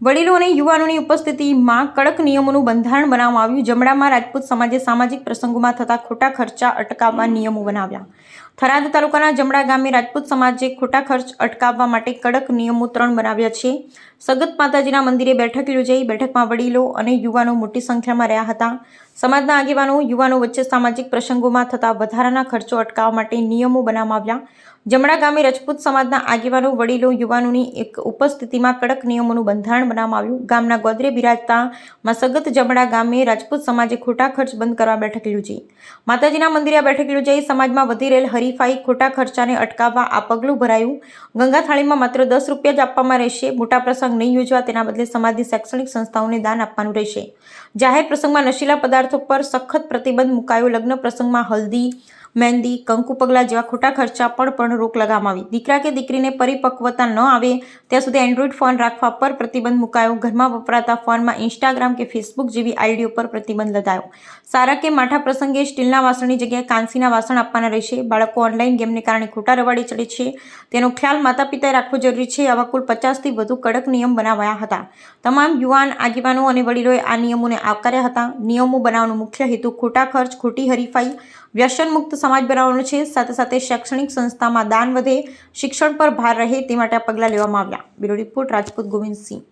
વડીલો અને યુવાનોની ઉપસ્થિતિમાં કડક નિયમોનું બંધારણ બનાવવામાં આવ્યું। જમણામાં રાજપૂત સમાજે સામાજિક પ્રસંગોમાં થતા ખોટા ખર્ચા અટકાવવા નિયમો બનાવ્યા। થરાદ તાલુકાના જમણા ગામે રાજપૂત સમાજે ખોટા ખર્ચ અટકાવવા માટે કડક નિયમો 3 બનાવ્યા છે। સગત માતાજીના મંદિરે બેઠક યોજાઈ। બેઠકમાં વડીલો અને યુવાનો મોટી સંખ્યામાં રહ્યા હતા। સમાજના આગેવાનો યુવાનો વચ્ચે સામાજિક પ્રસંગોમાં થતા વધારાના ખર્ચો અટકાવવા માટે નિયમો બનાવવામાં આવ્યા। જમણા ગામે રાજપૂત સમાજના આગેવાનો વડીલો યુવાનોની એક ઉપસ્થિતિમાં કડક નિયમોનું બંધારણ બનાવવામાં આવ્યું। ગામના ગોદરે બિરાજતા સગત જમણા ગામે રાજપૂત સમાજે ખોટા ખર્ચ બંધ કરવા બેઠક યોજી। માતાજીના મંદિરે બેઠક યોજાઈ। સમાજમાં વધી રહેલ હરીફાઈ ખોટા ખર્ચાને અટકાવવા આ પગલું ભરાયું। ગંગા થાળીમાં માત્ર 10 રૂપિયા જ આપવામાં રહેશે। મોટા પ્રસંગ નહીં યોજવા, તેના બદલે સમાજની શૈક્ષણિક સંસ્થાઓને દાન આપવાનું રહેશે। જાહેર પ્રસંગમાં નશીલા પદાર્થો પર સખત પ્રતિબંધ મુકાયો। લગ્ન પ્રસંગમાં હલ્દી, મહેંદી, કંકુ પગલા જેવા ખોટા ખર્ચા પર પણ રોક લગાવવામાં આવી। દીકરા કે દીકરીને પરિપક્વતા ન આવે ત્યાં સુધી એન્ડ્રોઈડ ફોન રાખવા પર પ્રતિબંધ મુકાયો। ઘરમાં વપરાતા ફોનમાં ઇન્સ્ટાગ્રામ કે ફેસબુક જેવી આઈડીઓ પર પ્રતિબંધ લગાયો। સારા કે માઠા પ્રસંગે સ્ટીલના વાસણની જગ્યાએ કાંસીના વાસણ આપવાના રહેશે। બાળકો ઓનલાઈન ગેમને કારણે ખોટા રવાડે ચડે છે, તેનો ખ્યાલ માતા પિતાએ રાખવો જરૂરી છે। આવા કુલ 50થી વધુ કડક નિયમ બનાવાયા હતા। તમામ યુવાન આગેવાનો અને વડીલોએ આ નિયમોને આવકાર્યા હતા। નિયમો બનાવવાનો મુખ્ય હેતુ ખોટા ખર્ચ, ખોટી હરીફાઈ, વ્યસન મુક્ત સમાજ બનાવવાનો છે। સાથે સાથે શૈક્ષણિક સંસ્થામાં દાન વધે, શિક્ષણ પર ભાર રહે તે માટે આ પગલાં લેવામાં આવ્યા। Bureau report Rajput Gobind Singh.